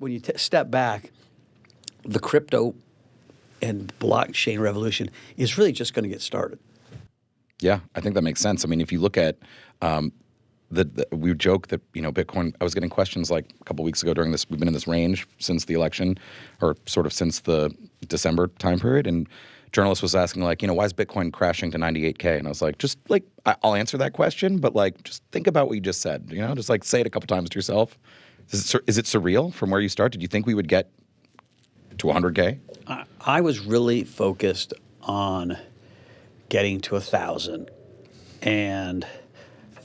when you step back, the crypto and blockchain revolution is really just going to get started. Yeah, I think that makes sense. I mean, if you look at we joke that, Bitcoin, I was getting questions like a couple weeks ago during this, we've been in this range since the election, or sort of since the December time period, and journalist was asking like, why is Bitcoin crashing to 98K? And I was like, just like, I'll answer that question, but like, just think about what you just said, just like say it a couple times to yourself. Is it surreal from where you start? Did you think we would get to 100K? I was really focused on getting to 1,000, and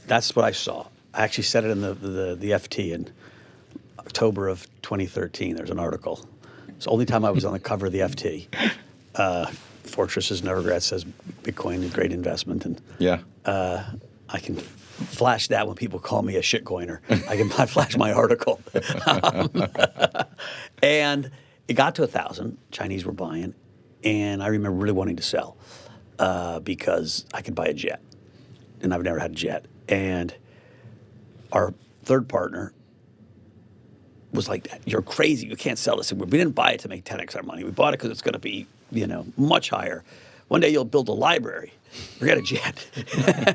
that's what I saw. I actually said it in the FT in October of 2013. There's an article. It's the only time I was on the cover of the FT. Fortress's Novogratz says Bitcoin is a great investment, and yeah, I can flash that when people call me a shitcoiner. I can flash my article. And it got to 1,000. Chinese were buying, and I remember really wanting to sell because I could buy a jet, and I've never had a jet. And our third partner was like, "You're crazy. You can't sell this." And we didn't buy it to make 10x our money. We bought it because it's going to be, much higher. One day you'll build a library. Forget a jet.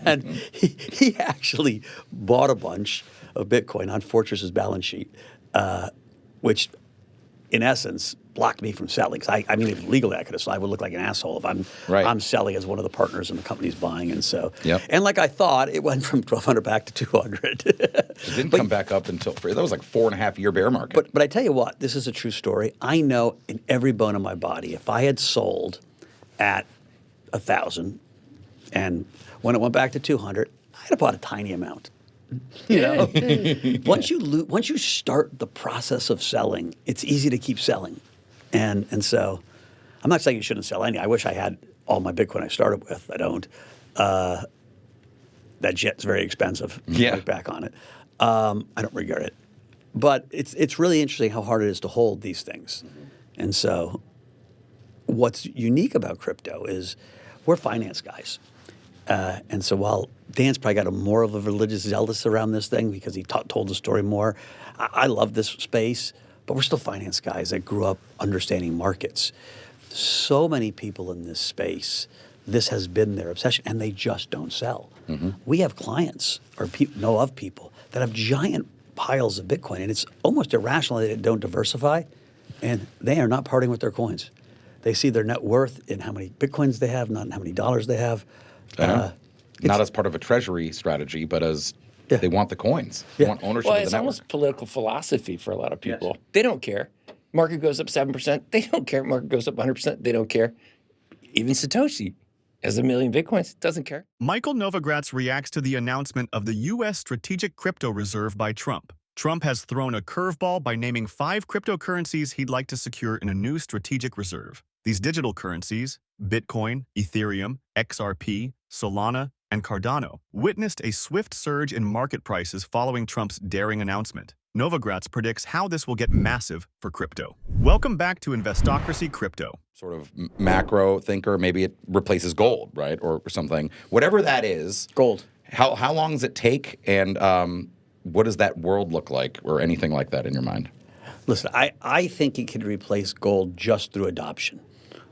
And he actually bought a bunch of Bitcoin on Fortress's balance sheet, which in essence blocked me from selling. Because if legally I could have sold, I would look like an asshole if I'm selling as one of the partners and the company's buying. And so, and like I thought, it went from 1,200 back to 200. It didn't come back up until, that was like 4.5 year bear market. But I tell you what, this is a true story. I know in every bone of my body, if I had sold at 1,000 and when it went back to 200, I'd have bought a tiny amount. Once you start the process of selling, it's easy to keep selling. And so I'm not saying you shouldn't sell any. I wish I had all my Bitcoin I started with. I don't. That jet's very expensive. Yeah. Look back on it. I don't regret it. But it's really interesting how hard it is to hold these things. And so what's unique about crypto is we're finance guys. And so while Dan's probably got more of a religious zealous around this thing because he told the story more, I love this space, but we're still finance guys that grew up understanding markets. So many people in this space, this has been their obsession, and they just don't sell. We have clients or know of people that have giant piles of Bitcoin, and it's almost irrational that they don't diversify, and they are not parting with their coins. They see their net worth in how many Bitcoins they have, not in how many dollars they have. Not as part of a treasury strategy, but as they want the coins. They want ownership of the network. It's almost political philosophy for a lot of people. Yes. They don't care. Market goes up 7%. They don't care. Market goes up 100%. They don't care. Even Satoshi has 1 million Bitcoins. Doesn't care. Michael Novogratz reacts to the announcement of the U.S. Strategic Crypto Reserve by Trump. Trump has thrown a curveball by naming 5 cryptocurrencies he'd like to secure in a new strategic reserve. These digital currencies, Bitcoin, Ethereum, XRP, Solana, and Cardano, witnessed a swift surge in market prices following Trump's daring announcement. Novogratz predicts how this will get massive for crypto. Welcome back to Investocracy Crypto. Sort of macro thinker, maybe it replaces gold, right, or something. Whatever that is. Gold. How long does it take, and what does that world look like, or anything like that in your mind? Listen, I think it can replace gold just through adoption,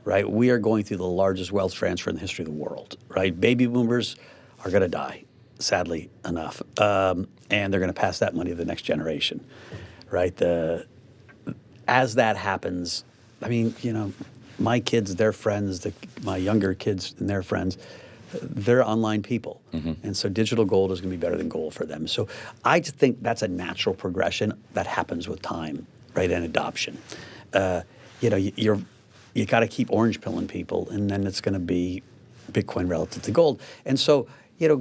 right? We are going through the largest wealth transfer in the history of the world, right? Baby boomers are going to die, sadly enough, and they're going to pass that money to the next generation, right? As that happens, I mean, my kids, their friends, my younger kids and their friends, they're online people. And so digital gold is going to be better than gold for them. So I just think that's a natural progression that happens with time, right, and adoption. You got to keep orange pilling people, and then it's going to be Bitcoin relative to gold. And so,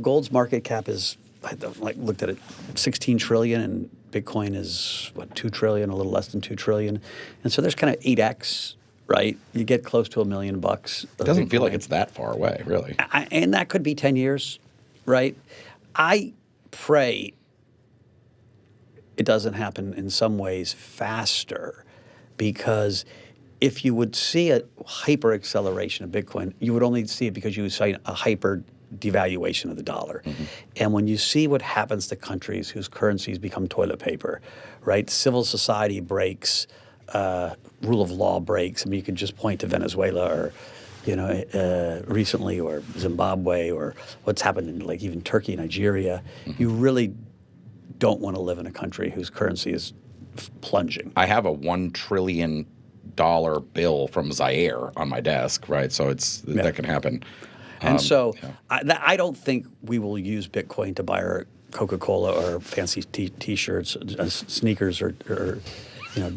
gold's market cap is, I looked at it, 16 trillion, and Bitcoin is, 2 trillion, a little less than 2 trillion. And so there's kind of 8x, right? You get close to $1 million. It doesn't feel like it's that far away, really. And that could be 10 years, right? I pray it doesn't happen in some ways faster, because if you would see a hyper acceleration of Bitcoin, you would only see it because you would see a hyper devaluation of the dollar. And when you see what happens to countries whose currencies become toilet paper, right? Civil society breaks, rule of law breaks. I mean, you can just point to Venezuela or, recently, or Zimbabwe, or what's happened in like even Turkey, Nigeria. You really don't want to live in a country whose currency is plunging. I have a $1 trillion bill from Zaire on my desk, right? So that can happen. And I don't think we will use Bitcoin to buy our Coca-Cola or fancy T-shirts, sneakers, or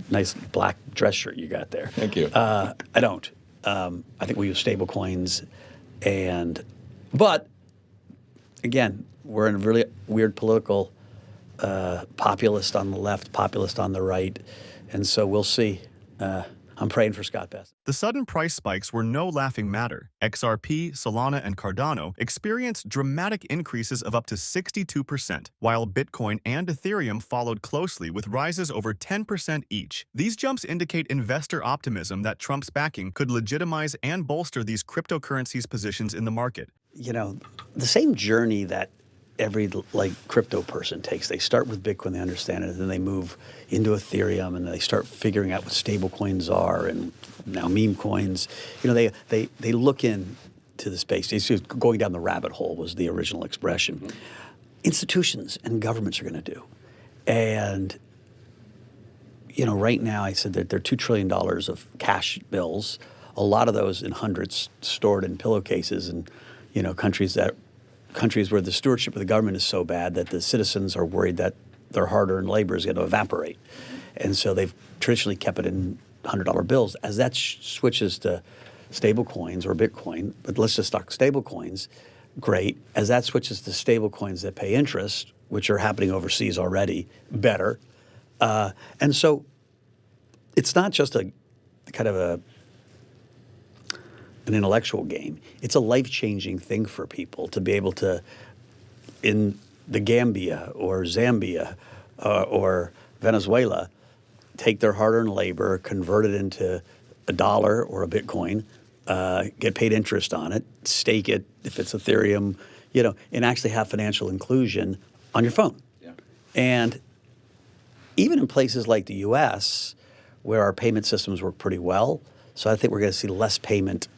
nice black dress shirt you got there. Thank you. I don't. I think we use stable coins, but again, we're in a really weird political populist on the left, populist on the right, and so we'll see. I'm praying for Scott Bessent. The sudden price spikes were no laughing matter. XRP, Solana, and Cardano experienced dramatic increases of up to 62%, while Bitcoin and Ethereum followed closely with rises over 10% each. These jumps indicate investor optimism that Trump's backing could legitimize and bolster these cryptocurrencies' positions in the market. The same journey that every crypto person takes. They start with Bitcoin, they understand it, and then they move into Ethereum, and they start figuring out what stable coins are, and now meme coins. They look into the space. It's just going down the rabbit hole was the original expression. Institutions and governments are going to do. And right now I said that there are $2 trillion of cash bills, a lot of those in hundreds stored in pillowcases, and countries where the stewardship of the government is so bad that the citizens are worried that their hard-earned labor is going to evaporate. And so they've traditionally kept it in $100 bills. As that switches to stable coins or Bitcoin, but let's just talk stable coins, great. As that switches to stable coins that pay interest, which are happening overseas already, better. And so it's not just a kind of an intellectual game. It's a life-changing thing for people to be able to, in the Gambia or Zambia or Venezuela, take their hard-earned labor, convert it into a dollar or a Bitcoin, get paid interest on it, stake it if it's Ethereum, and actually have financial inclusion on your phone. Yeah. And even in places like the U.S., where our payment systems work pretty well, so I think we're going to see less payment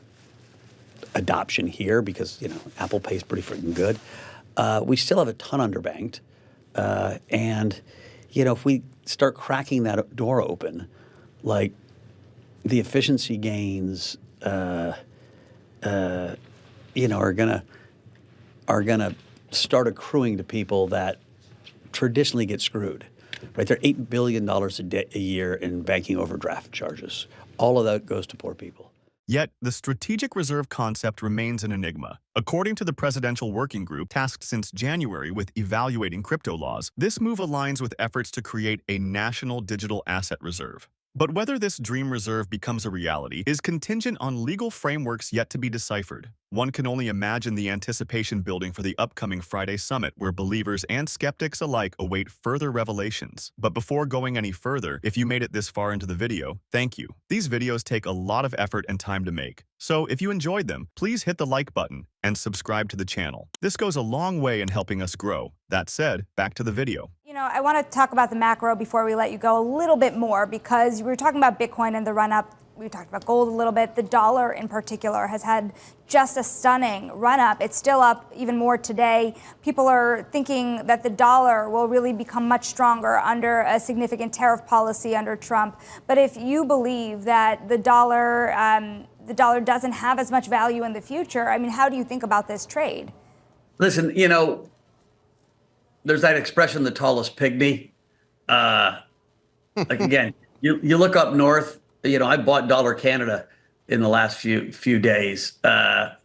adoption here because, Apple Pay is pretty freaking good. We still have a ton underbanked. And, if we start cracking that door open, like the efficiency gains, are gonna start accruing to people that traditionally get screwed. Right, there are $8 billion a year in banking overdraft charges. All of that goes to poor people. Yet, the strategic reserve concept remains an enigma. According to the Presidential Working Group tasked since January with evaluating crypto laws, this move aligns with efforts to create a national digital asset reserve. But whether this dream reserve becomes a reality is contingent on legal frameworks yet to be deciphered. One can only imagine the anticipation building for the upcoming Friday summit, where believers and skeptics alike await further revelations. But before going any further, if you made it this far into the video, thank you. These videos take a lot of effort and time to make. So if you enjoyed them, please hit the like button and subscribe to the channel. This goes a long way in helping us grow. That said, back to the video. I want to talk about the macro before we let you go a little bit more, because we were talking about Bitcoin and the run-up. We talked about gold a little bit. The dollar in particular has had just a stunning run-up. It's still up even more today. People are thinking that the dollar will really become much stronger under a significant tariff policy under Trump. But if you believe that the dollar doesn't have as much value in the future, how do you think about this trade? Listen, there's that expression, the tallest pygmy. Again, you look up north, I bought dollar Canada in the last few days. The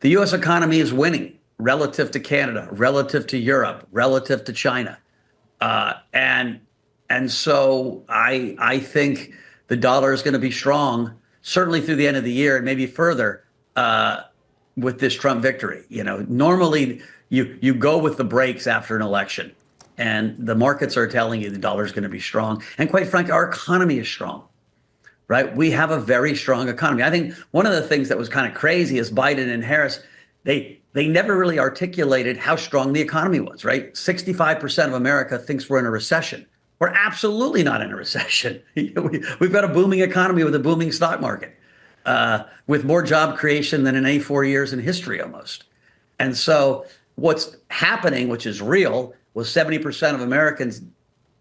U.S. economy is winning relative to Canada, relative to Europe, relative to China. And so I think the dollar is going to be strong, certainly through the end of the year and maybe further with this Trump victory. Normally you go with the breaks after an election, and the markets are telling you the dollar is going to be strong. And quite frankly, our economy is strong, right? We have a very strong economy. I think one of the things that was kind of crazy is Biden and Harris, They never really articulated how strong the economy was, right? 65% of America thinks we're in a recession. We're absolutely not in a recession. We've got a booming economy with a booming stock market, with more job creation than in any 4 years in history almost. And so what's happening, which is real, was 70% of Americans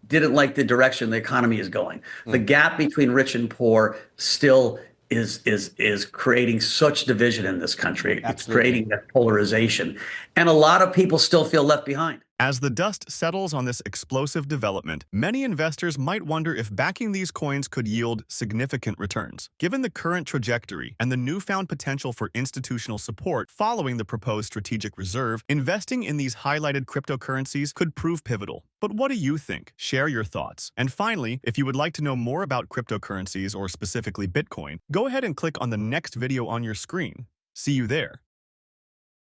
didn't like the direction the economy is going. The gap between rich and poor still is creating such division in this country. Absolutely. It's creating that polarization. And a lot of people still feel left behind. As the dust settles on this explosive development, many investors might wonder if backing these coins could yield significant returns. Given the current trajectory and the newfound potential for institutional support following the proposed strategic reserve, investing in these highlighted cryptocurrencies could prove pivotal. But what do you think? Share your thoughts. And finally, if you would like to know more about cryptocurrencies or specifically Bitcoin, go ahead and click on the next video on your screen. See you there.